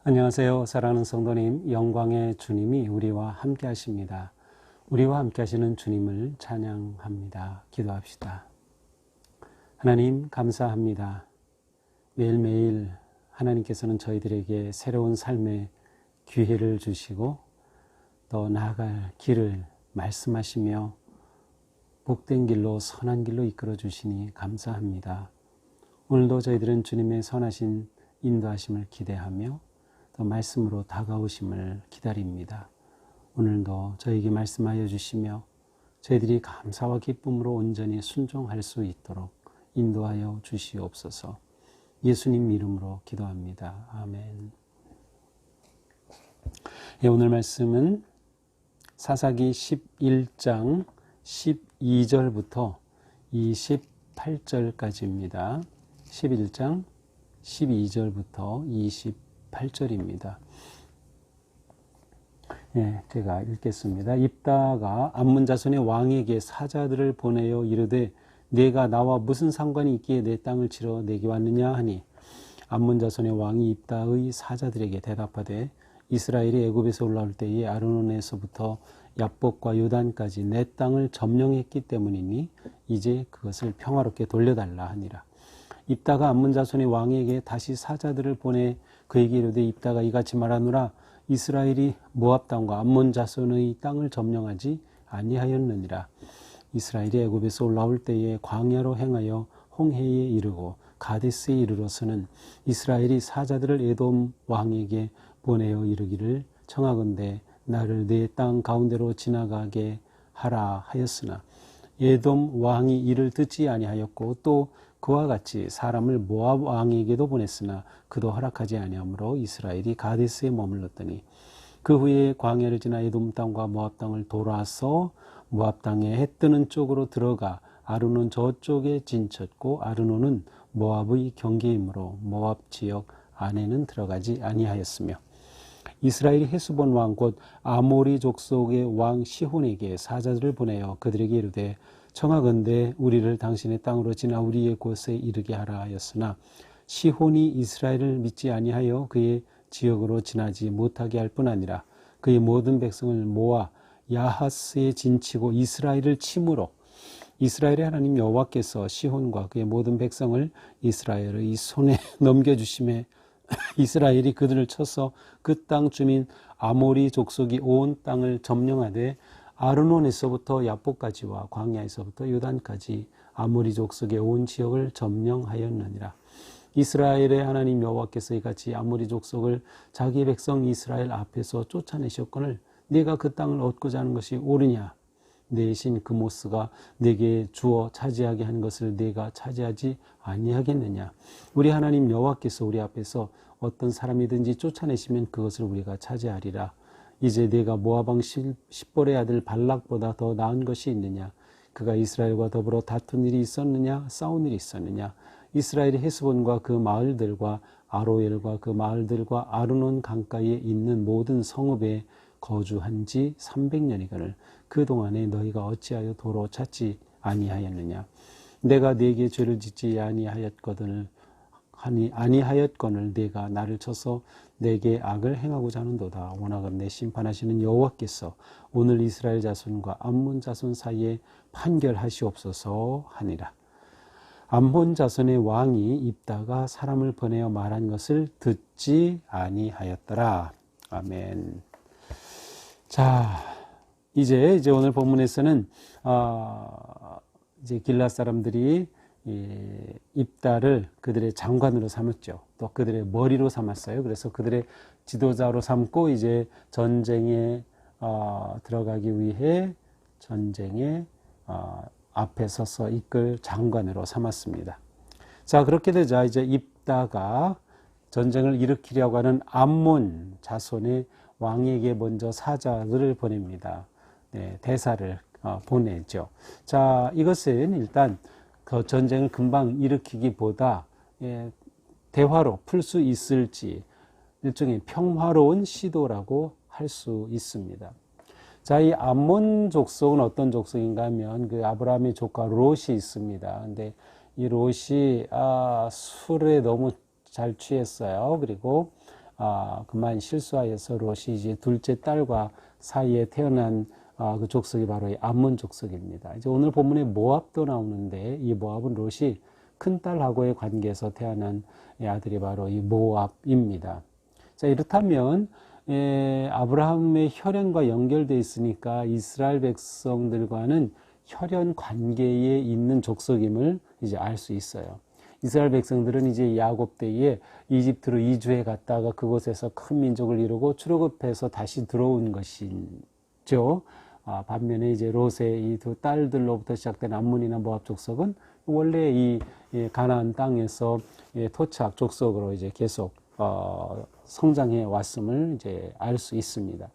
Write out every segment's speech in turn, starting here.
안녕하세요. 사랑하는 성도님, 영광의 주님이 우리와 함께 하십니다. 우리와 함께 하시는 주님을 찬양합니다. 기도합시다. 하나님 감사합니다. 매일매일 하나님께서는 저희들에게 새로운 삶의 기회를 주시고 또 나아갈 길을 말씀하시며 복된 길로 선한 길로 이끌어 주시니 감사합니다. 오늘도 저희들은 주님의 선하신 인도하심을 기대하며 또 말씀으로 다가오심을 기다립니다. 오늘도 저에게 말씀하여 주시며 저희들이 감사와 기쁨으로 온전히 순종할 수 있도록 인도하여 주시옵소서. 예수님 이름으로 기도합니다. 아멘. 오늘 말씀은 사사기 11장 12절부터 28절까지입니다. 11장 12절부터 28절입니다. 제가 읽겠습니다. 입다가 암몬 자손의 왕에게 사자들을 보내어 이르되 내가 나와 무슨 상관이 있기에 내 땅을 치러 내게 왔느냐 하니 암몬 자손의 왕이 입다의 사자들에게 대답하되 이스라엘이 애굽에서 올라올 때에 아르논에서부터 야복과 요단까지 내 땅을 점령했기 때문이니 이제 그것을 평화롭게 돌려달라 하니라. 입다가 암몬 자손의 왕에게 다시 사자들을 보내 그에게 이르되 입다가 이같이 말하노라. 이스라엘이 모압 땅과 암몬 자손의 땅을 점령하지 아니하였느니라. 이스라엘이 애굽에서 올라올 때에 광야로 행하여 홍해에 이르고 가데스에 이르러서는 이스라엘이 사자들을 에돔 왕에게 보내어 이르기를 청하건대 나를 내 땅 가운데로 지나가게 하라 하였으나 에돔 왕이 이를 듣지 아니하였고 또 그와 같이 사람을 모압 왕에게도 보냈으나 그도 허락하지 아니하므로 이스라엘이 가데스에 머물렀더니 그 후에 광야를 지나 에돔 땅과 모압 땅을 돌아서 모압 땅에 해 뜨는 쪽으로 들어가 아르논 저쪽에 진쳤고 아르논은 모압의 경계이므로 모압 지역 안에는 들어가지 아니하였으며 이스라엘이 헤스본 왕 곧 아모리 족속의 왕 시혼에게 사자들을 보내어 그들에게 이르되 청하건대 우리를 당신의 땅으로 지나 우리의 곳에 이르게 하라 하였으나 시혼이 이스라엘을 믿지 아니하여 그의 지역으로 지나지 못하게 할 뿐 아니라 그의 모든 백성을 모아 야하스에 진치고 이스라엘을 침으로 이스라엘의 하나님 여호와께서 시혼과 그의 모든 백성을 이스라엘의 손에 넘겨주심에 이스라엘이 그들을 쳐서 그 땅 주민 아모리 족속이 온 땅을 점령하되 아르논에서부터 야복까지와 광야에서부터 요단까지 아모리 족속의 온 지역을 점령하였느니라. 이스라엘의 하나님 여호와께서 이같이 아모리 족속을 자기 백성 이스라엘 앞에서 쫓아내셨거늘 네가 그 땅을 얻고자 하는 것이 옳으냐? 내 신 그모스가 내게 주어 차지하게 한 것을 내가 차지하지 아니하겠느냐? 우리 하나님 여호와께서 우리 앞에서 어떤 사람이든지 쫓아내시면 그것을 우리가 차지하리라. 이제 내가 모압 왕 십볼의 아들 발락보다 더 나은 것이 있느냐? 그가 이스라엘과 더불어 다툰 일이 있었느냐? 싸운 일이 있었느냐? 이스라엘이 헤스본과 그 마을들과 아로엘과 그 마을들과 아르논 강가에 있는 모든 성읍에 거주한 지 300년이거늘 그동안에 너희가 어찌하여 도로 찾지 아니하였느냐? 내가 네게 죄를 짓지 아니하였거늘 내가 나를 쳐서 내게 악을 행하고자 하는도다. 원하건대 심판하시는 여호와께서 오늘 이스라엘 자손과 암몬 자손 사이에 판결하시옵소서 하니라. 암몬 자손의 왕이 입다가 사람을 보내어 말한 것을 듣지 아니하였더라. 아멘. 자, 이제 오늘 본문에서는 이제 길앗 사람들이 입다를 그들의 장관으로 삼았죠. 또 그들의 머리로 삼았어요. 그래서 그들의 지도자로 삼고 이제 전쟁에 들어가기 위해 전쟁에 앞에 서서 이끌 장관으로 삼았습니다. 자, 그렇게 되자 이제 입다가 전쟁을 일으키려고 하는 암몬 자손의 왕에게 먼저 사자들을 보냅니다. 대사를 보내죠. 자, 이것은 일단 그 전쟁을 금방 일으키기보다 대화로 풀 수 있을지 일종의 평화로운 시도라고 할 수 있습니다. 자, 이 암몬 족속은 어떤 족속인가 하면 그 아브라함의 조카 롯이 있습니다. 근데 이 롯이 술에 너무 잘 취했어요. 그리고 그만 실수하여서 롯이 이제 둘째 딸과 사이에 태어난 그 족속이 바로 이 암몬 족속입니다. 이제 오늘 본문에 모압도 나오는데 이 모압은 롯이 큰 딸하고의 관계에서 태어난 아들이 바로 이 모압입니다. 자, 이렇다면 아브라함의 혈연과 연결되어 있으니까 이스라엘 백성들과는 혈연 관계에 있는 족속임을 이제 알 수 있어요. 이스라엘 백성들은 이제 야곱 때에 이집트로 이주해 갔다가 그곳에서 큰 민족을 이루고 출애굽해서 다시 들어온 것이죠. 반면에 이제 롯의 이 두 딸들로부터 시작된 암몬이나 모압 족속은 원래 이 가나안 땅에서 토착 족속으로 이제 계속 성장해 왔음을 이제 알 수 있습니다.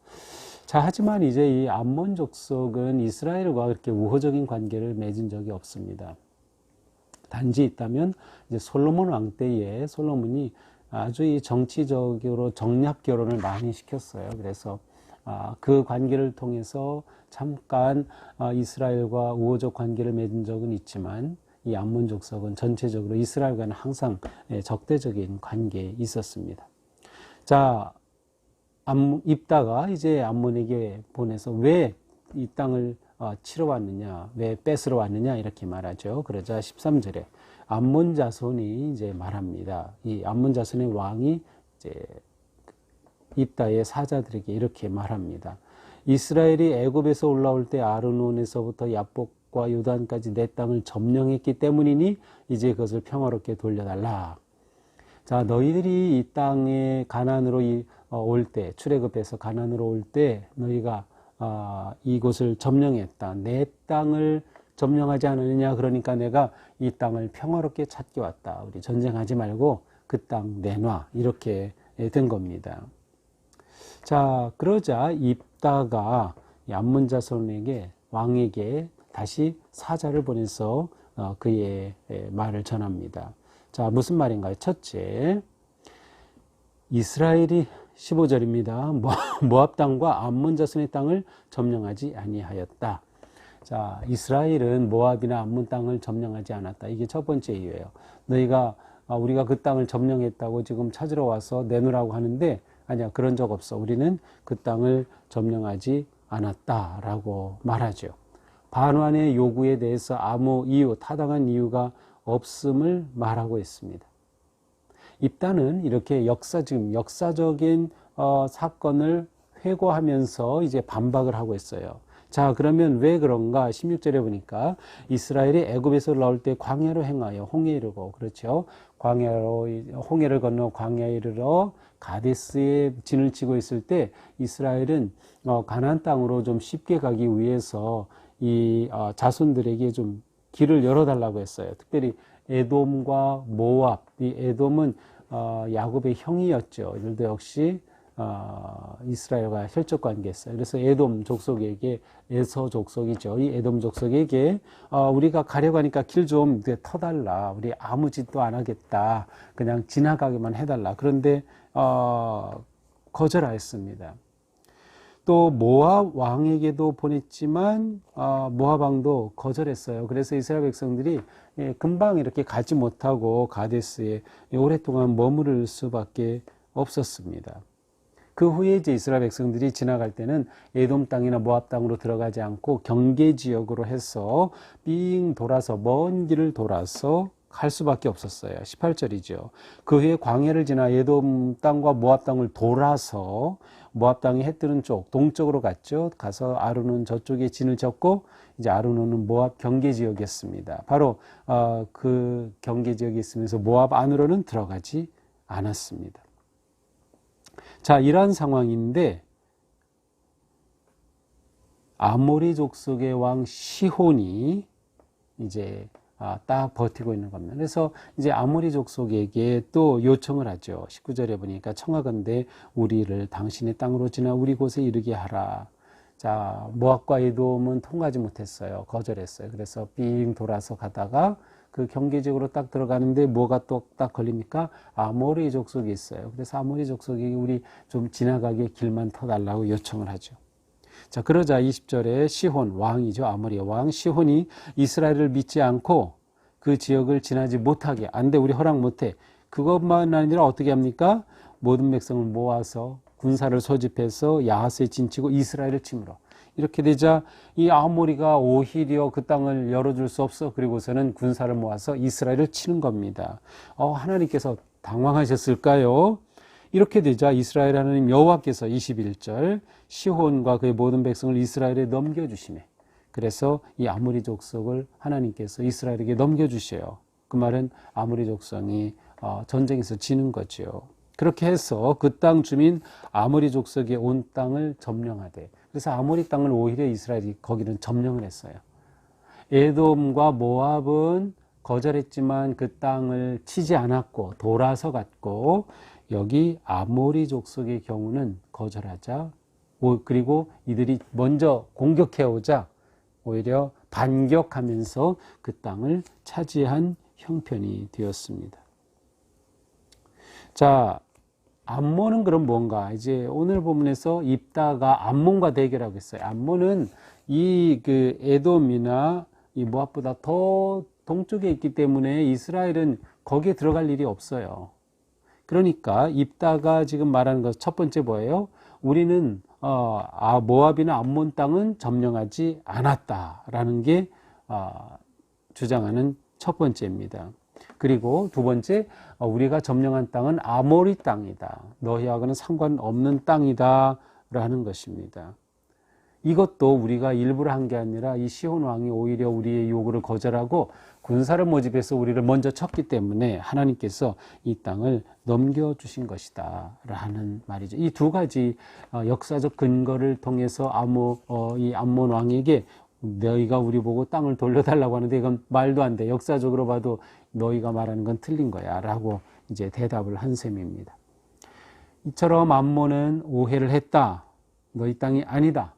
자, 하지만 이제 이 암몬 족속은 이스라엘과 그렇게 우호적인 관계를 맺은 적이 없습니다. 단지 있다면 이제 솔로몬 왕 때에 솔로몬이 아주 이 정치적으로 정략 결혼을 많이 시켰어요. 그래서 그 관계를 통해서 잠깐 이스라엘과 우호적 관계를 맺은 적은 있지만 이 암몬 족속은 전체적으로 이스라엘과는 항상 적대적인 관계에 있었습니다. 자, 입다가 이제 암몬에게 보내서 왜 이 땅을 치러 왔느냐, 왜 뺏으러 왔느냐 이렇게 말하죠. 그러자 13절에 암몬 자손이 이제 말합니다. 이 암몬 자손의 왕이 이제 입다의 사자들에게 이렇게 말합니다. 이스라엘이 애굽에서 올라올 때 아르논에서부터 야복과 요단까지 내 땅을 점령했기 때문이니 이제 그것을 평화롭게 돌려달라. 자, 너희들이 이 땅에 가나안으로 올 때, 출애굽해서 가나안으로 올 때 너희가 이곳을 점령했다. 내 땅을 점령하지 않았느냐. 그러니까 내가 이 땅을 평화롭게 찾기 왔다. 우리 전쟁하지 말고 그 땅 내놔. 이렇게 된 겁니다. 자, 그러자 입다가 암몬 자손에게 왕에게 다시 사자를 보내서 그의 말을 전합니다. 자, 무슨 말인가요? 첫째, 이스라엘이 15절입니다. 모압 땅과 암몬 자손의 땅을 점령하지 아니하였다. 자, 이스라엘은 모압이나 암몬 땅을 점령하지 않았다. 이게 첫 번째 이유예요. 너희가 우리가 그 땅을 점령했다고 지금 찾으러 와서 내놓으라고 하는데 아니야, 그런 적 없어. 우리는 그 땅을 점령하지 않았다라고 말하죠. 반환의 요구에 대해서 아무 이유, 타당한 이유가 없음을 말하고 있습니다. 입다는 이렇게 역사적인 사건을 회고하면서 이제 반박을 하고 있어요. 자, 그러면 왜 그런가? 16절에 보니까 이스라엘이 애굽에서 나올 때 광야로 행하여 홍해에 이르고, 그렇죠? 홍해를 건너 광야에 이르러 가데스에 진을 치고 있을 때 이스라엘은 가나안 땅으로 좀 쉽게 가기 위해서 이 자손들에게 좀 길을 열어달라고 했어요. 특별히 에돔과 모압, 이 에돔은 야곱의 형이었죠. 이들도 역시 이스라엘과 혈적 관계였어요. 그래서 에돔 족속에게, 에서 족속이죠. 이 에돔 족속에게 우리가 가려고 하니까 길 좀 터달라. 우리 아무 짓도 안 하겠다. 그냥 지나가기만 해달라. 그런데 거절하였습니다. 또 모압 왕에게도 보냈지만 모압 왕도 거절했어요. 그래서 이스라엘 백성들이 금방 이렇게 가지 못하고 가데스에 오랫동안 머무를 수밖에 없었습니다. 그 후에 이제 이스라엘 백성들이 지나갈 때는 에돔 땅이나 모압 땅으로 들어가지 않고 경계 지역으로 해서 삥 돌아서 먼 길을 돌아서 갈 수밖에 없었어요. 18절이죠. 그 후에 광야를 지나 에돔 땅과 모압 땅을 돌아서 모압 땅이 해 뜨는 쪽 동쪽으로 갔죠. 가서 아르논 저쪽에 진을 쳤고 이제 아르논은 모압 경계 지역이었습니다. 바로 그 경계 지역에 있으면서 모압 안으로는 들어가지 않았습니다. 자, 이러한 상황인데 아모리 족속의 왕 시혼이 이제 딱 버티고 있는 겁니다. 그래서 이제 아모리 족속에게 또 요청을 하죠. 19절에 보니까 청하건대 우리를 당신의 땅으로 지나 우리 곳에 이르게 하라. 자, 모압과 에돔은 통과하지 못했어요. 거절했어요. 그래서 삥 돌아서 가다가 그 경계적으로 딱 들어가는데 뭐가 또 딱 걸립니까? 아모리 족속이 있어요. 그래서 아모리 족속이 우리 좀 지나가게 길만 터달라고 요청을 하죠. 자, 그러자 20절에 시혼, 왕이죠. 아모리의 왕 시혼이 이스라엘을 믿지 않고 그 지역을 지나지 못하게, 안 돼, 우리 허락 못해. 그것만 아니라 어떻게 합니까? 모든 백성을 모아서 군사를 소집해서 야하스에 진치고 이스라엘을 침으로. 이렇게 되자 이 아모리가 오히려 그 땅을 열어줄 수 없어. 그리고서는 군사를 모아서 이스라엘을 치는 겁니다. 하나님께서 당황하셨을까요? 이렇게 되자 이스라엘 하나님 여호와께서 21절 시혼과 그의 모든 백성을 이스라엘에 넘겨주시네. 그래서 이 아모리 족속을 하나님께서 이스라엘에게 넘겨주셔요. 그 말은 아모리 족성이 전쟁에서 지는 거죠. 그렇게 해서 그 땅 주민 아모리 족속의 온 땅을 점령하되, 그래서 아모리 땅을 오히려 이스라엘이 거기는 점령을 했어요. 에돔과 모압은 거절했지만 그 땅을 치지 않았고 돌아서 갔고, 여기 아모리 족속의 경우는 거절하자, 그리고 이들이 먼저 공격해오자 오히려 반격하면서 그 땅을 차지한 형편이 되었습니다. 자, 암몬은 그럼 뭔가? 이제 오늘 본문에서 입다가 암몬과 대결하고 있어요. 암몬은 이 에돔이나 이 모압보다 더 동쪽에 있기 때문에 이스라엘은 거기에 들어갈 일이 없어요. 그러니까 입다가 지금 말하는 것 첫 번째 뭐예요? 우리는 모압이나 암몬 땅은 점령하지 않았다라는 게 주장하는 첫 번째입니다. 그리고 두 번째, 우리가 점령한 땅은 아모리 땅이다. 너희하고는 상관없는 땅이다 라는 것입니다. 이것도 우리가 일부러 한 게 아니라 이 시혼 왕이 오히려 우리의 요구를 거절하고 군사를 모집해서 우리를 먼저 쳤기 때문에 하나님께서 이 땅을 넘겨주신 것이다 라는 말이죠. 이 두 가지 역사적 근거를 통해서 이 암몬 왕에게 너희가 우리 보고 땅을 돌려달라고 하는데 이건 말도 안 돼. 역사적으로 봐도 너희가 말하는 건 틀린 거야 라고 이제 대답을 한 셈입니다. 이처럼 암몬은 오해를 했다. 너희 땅이 아니다.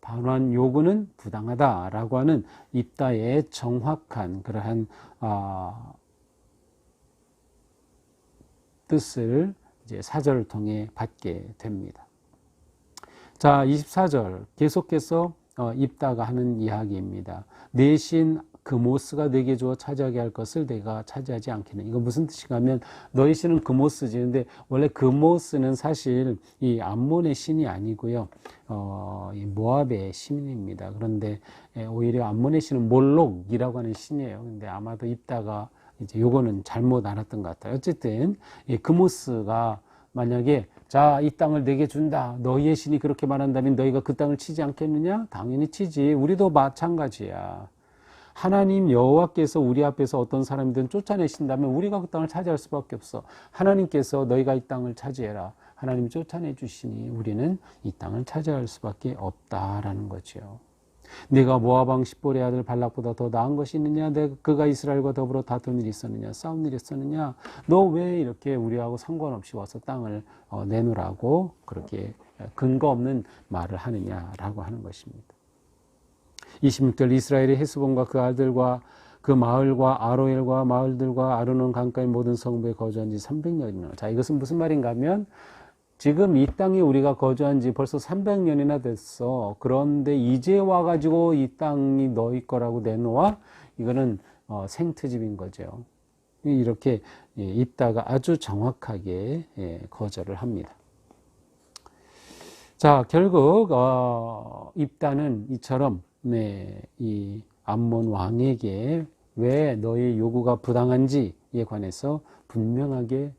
반환 요구는 부당하다라고 하는 입다의 정확한 그러한 뜻을 이제 사절을 통해 받게 됩니다. 자, 24절 계속해서 입다가 하는 이야기입니다. 내 신 그모스가 내게 주어 차지하게 할 것을 내가 차지하지 않겠느냐. 이거 무슨 뜻인가 하면 너희 신은 그모스지. 근데 원래 그모스는 사실 이 암몬의 신이 아니고요. 이 모압의 신입니다. 그런데 오히려 암몬의 신은 몰록이라고 하는 신이에요. 근데 아마도 입다가 이제 요거는 잘못 알았던 것 같아요. 어쨌든 이 그모스가 만약에 자, 이 땅을 내게 준다. 너희의 신이 그렇게 말한다면 너희가 그 땅을 치지 않겠느냐? 당연히 치지. 우리도 마찬가지야. 하나님 여호와께서 우리 앞에서 어떤 사람이든 쫓아내신다면 우리가 그 땅을 차지할 수밖에 없어. 하나님께서 너희가 이 땅을 차지해라. 하나님이 쫓아내 주시니 우리는 이 땅을 차지할 수밖에 없다라는 거죠. 내가 모압 왕 십볼의 아들 발락보다 더 나은 것이 있느냐? 그가 이스라엘과 더불어 다툰 일이 있었느냐? 싸운 일이 있었느냐? 너 왜 이렇게 우리하고 상관없이 와서 땅을 내놓으라고 그렇게 근거 없는 말을 하느냐라고 하는 것입니다. 26절 이스라엘의 헤스본과 그 아들과 그 마을과 아로엘과 마을들과 아르논 강가의 모든 성부에 거주한 지 300년이나. 자, 이것은 무슨 말인가 하면 지금 이 땅에 우리가 거주한 지 벌써 300년이나 됐어. 그런데 이제 와가지고 이 땅이 너희 거라고 내놓아? 이거는 생트집인 거죠. 이렇게 입다가 아주 정확하게 거절을 합니다. 자, 결국 입다는 이처럼 이 암몬 왕에게 왜 너의 요구가 부당한지에 관해서 분명하게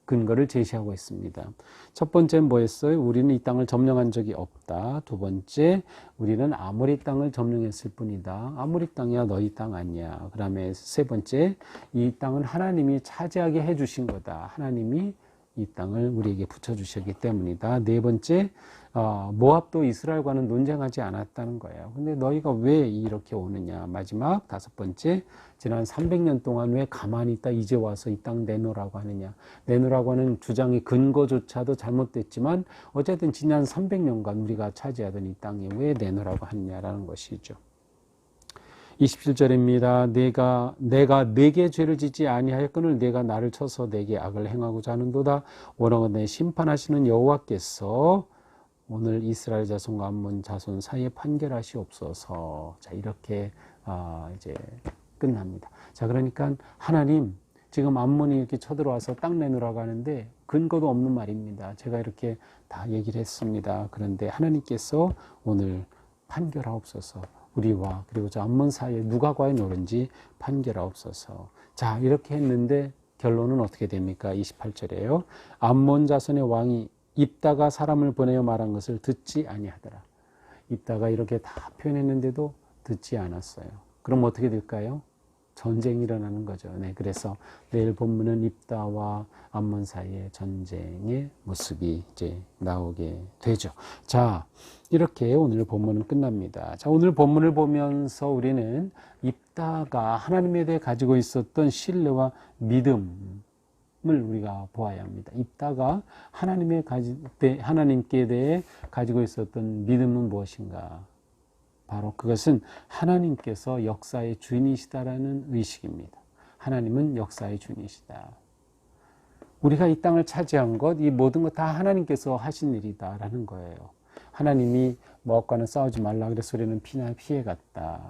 근거를 제시하고 있습니다. 첫 번째는 뭐였어요? 우리는 이 땅을 점령한 적이 없다. 두 번째, 우리는 아모리 땅을 점령했을 뿐이다. 아모리 땅이야 너희 땅 아니야. 그 다음에 세 번째, 이 땅은 하나님이 차지하게 해주신 거다. 하나님이 이 땅을 우리에게 붙여주셨기 때문이다. 네 번째, 모압도 이스라엘과는 논쟁하지 않았다는 거예요. 근데 너희가 왜 이렇게 오느냐. 마지막 다섯 번째, 지난 300년 동안 왜 가만히 있다 이제 와서 이 땅 내놓으라고 하느냐. 내놓으라고 하는 주장의 근거조차도 잘못됐지만 어쨌든 지난 300년간 우리가 차지하던 이 땅에 왜 내놓으라고 하느냐라는 것이죠. 27절입니다. 내가 내게 죄를 짓지 아니하였거늘 내가 나를 쳐서 내게 악을 행하고자 하는도다. 원하건대 심판하시는 여호와께서 오늘 이스라엘 자손과 암몬 자손 사이에 판결하시옵소서. 자, 이렇게 이제 끝납니다. 자, 그러니까 하나님 지금 암몬이 이렇게 쳐들어와서 땅 내놓으라고 하는데 근거도 없는 말입니다. 제가 이렇게 다 얘기를 했습니다. 그런데 하나님께서 오늘 판결하옵소서. 우리와 그리고 저 암몬 사이에 누가 과연 옳은지 판결하옵소서. 자, 이렇게 했는데 결론은 어떻게 됩니까? 28절에요. 암몬 자손의 왕이 입다가 사람을 보내어 말한 것을 듣지 아니하더라. 입다가 이렇게 다 표현했는데도 듣지 않았어요. 그럼 어떻게 될까요? 전쟁이 일어나는 거죠. 네, 그래서 내일 본문은 입다와 암몬 사이의 전쟁의 모습이 이제 나오게 되죠. 자, 이렇게 오늘 본문은 끝납니다. 자, 오늘 본문을 보면서 우리는 입다가 하나님에 대해 가지고 있었던 신뢰와 믿음을 우리가 보아야 합니다. 입다가 하나님께 대해 가지고 있었던 믿음은 무엇인가? 바로 그것은 하나님께서 역사의 주인이시다라는 의식입니다. 하나님은 역사의 주인이시다. 우리가 이 땅을 차지한 것, 이 모든 것 다 하나님께서 하신 일이다라는 거예요. 하나님이 모압과는 싸우지 말라 그래서 우리는 피해갔다.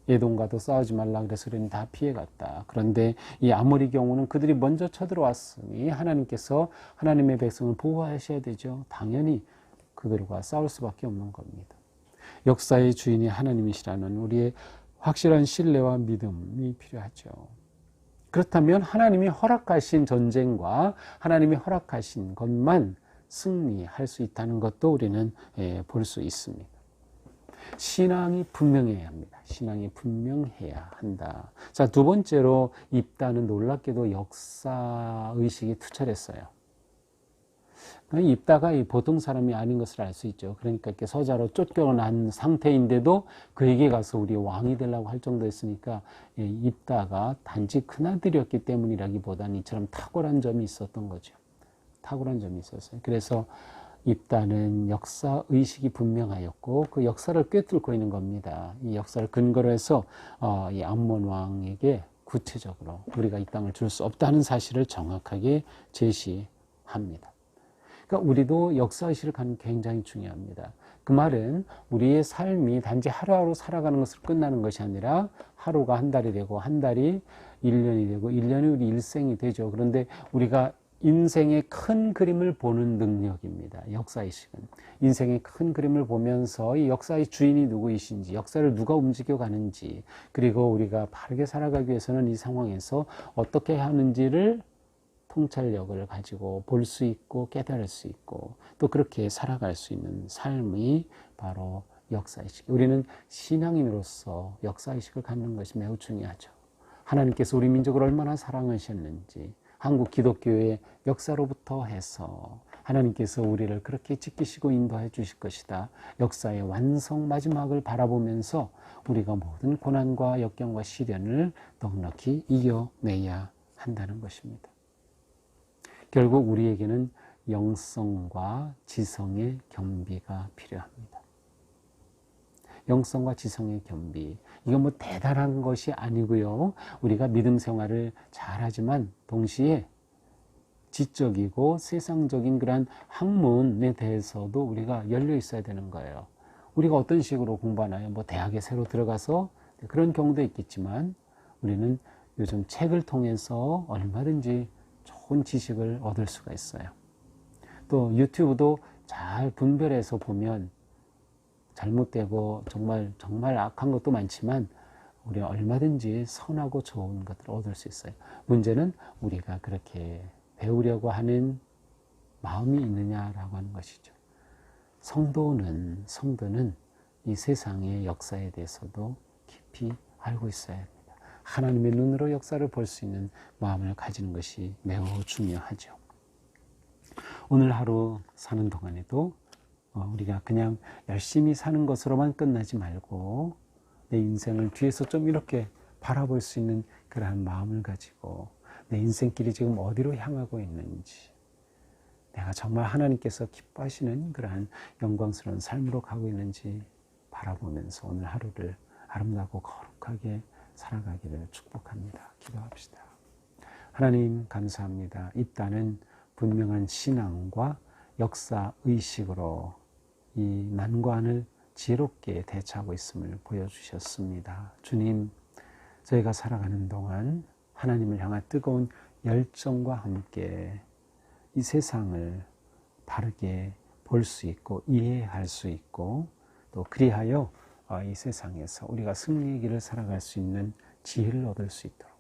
에돔과도 싸우지 말라 그래서 우리는 다 피해갔다. 그런데 이 아모리 경우는 그들이 먼저 쳐들어왔으니 하나님께서 하나님의 백성을 보호하셔야 되죠. 당연히 그들과 싸울 수밖에 없는 겁니다. 역사의 주인이 하나님이시라는 우리의 확실한 신뢰와 믿음이 필요하죠. 그렇다면 하나님이 허락하신 전쟁과 하나님이 허락하신 것만 승리할 수 있다는 것도 우리는 볼 수 있습니다. 신앙이 분명해야 합니다. 신앙이 분명해야 한다. 자, 두 번째로 입다는 놀랍게도 역사의식이 투철했어요. 입다가 보통 사람이 아닌 것을 알 수 있죠. 그러니까 이렇게 서자로 쫓겨난 상태인데도 그에게 가서 우리 왕이 되려고 할 정도였으니까 입다가 단지 큰아들이었기 때문이라기보다는 이처럼 탁월한 점이 있었던 거죠. 탁월한 점이 있었어요. 그래서 입다는 역사의식이 분명하였고 그 역사를 꿰뚫고 있는 겁니다. 이 역사를 근거로 해서 이 암몬 왕에게 구체적으로 우리가 이 땅을 줄 수 없다는 사실을 정확하게 제시합니다. 그러니까 우리도 역사의식을 갖는 게 굉장히 중요합니다. 그 말은 우리의 삶이 단지 하루하루 살아가는 것으로 끝나는 것이 아니라 하루가 한 달이 되고 한 달이 1년이 되고 1년이 우리 일생이 되죠. 그런데 우리가 인생의 큰 그림을 보는 능력입니다. 역사의식은. 인생의 큰 그림을 보면서 이 역사의 주인이 누구이신지, 역사를 누가 움직여가는지, 그리고 우리가 바르게 살아가기 위해서는 이 상황에서 어떻게 하는지를 통찰력을 가지고 볼 수 있고 깨달을 수 있고 또 그렇게 살아갈 수 있는 삶이 바로 역사의식. 우리는 신앙인으로서 역사의식을 갖는 것이 매우 중요하죠. 하나님께서 우리 민족을 얼마나 사랑하셨는지 한국 기독교의 역사로부터 해서 하나님께서 우리를 그렇게 지키시고 인도해 주실 것이다. 역사의 완성 마지막을 바라보면서 우리가 모든 고난과 역경과 시련을 넉넉히 이겨내야 한다는 것입니다. 결국 우리에게는 영성과 지성의 겸비가 필요합니다. 영성과 지성의 겸비. 이건 뭐 대단한 것이 아니고요. 우리가 믿음 생활을 잘하지만 동시에 지적이고 세상적인 그런 학문에 대해서도 우리가 열려 있어야 되는 거예요. 우리가 어떤 식으로 공부하나요? 뭐 대학에 새로 들어가서 그런 경우도 있겠지만 우리는 요즘 책을 통해서 얼마든지 좋은 지식을 얻을 수가 있어요. 또 유튜브도 잘 분별해서 보면 잘못되고 정말 악한 것도 많지만 우리가 얼마든지 선하고 좋은 것들을 얻을 수 있어요. 문제는 우리가 그렇게 배우려고 마음이 있느냐라고 하는 것이죠. 성도는 이 세상의 역사에 대해서도 깊이 알고 있어야 합니다. 하나님의 눈으로 역사를 볼 수 있는 마음을 가지는 것이 매우 중요하죠. 오늘 하루 사는 동안에도 우리가 그냥 열심히 사는 것으로만 끝나지 말고 내 인생을 뒤에서 좀 이렇게 바라볼 수 있는 그러한 마음을 가지고 내 인생길이 지금 어디로 향하고 있는지, 내가 정말 하나님께서 기뻐하시는 그러한 영광스러운 삶으로 가고 있는지 바라보면서 오늘 하루를 아름답고 거룩하게 살아가기를 축복합니다. 기도합시다. 하나님 감사합니다. 입다는 분명한 신앙과 역사의식으로 이 난관을 지혜롭게 대처하고 있음을 보여주셨습니다. 주님, 저희가 살아가는 동안 하나님을 향한 뜨거운 열정과 함께 이 세상을 바르게 볼 수 있고 이해할 수 있고 또 그리하여 이 세상에서 우리가 승리의 길을 살아갈 수 있는 지혜를 얻을 수 있도록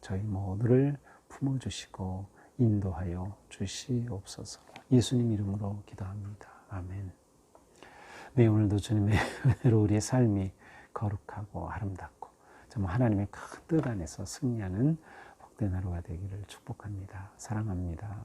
저희 모두를 품어주시고 인도하여 주시옵소서. 예수님 이름으로 기도합니다. 아멘. 네, 오늘도 주님의 은혜로 우리의 삶이 거룩하고 아름답고 정말 하나님의 큰 뜻 안에서 승리하는 복된 하루가 되기를 축복합니다. 사랑합니다.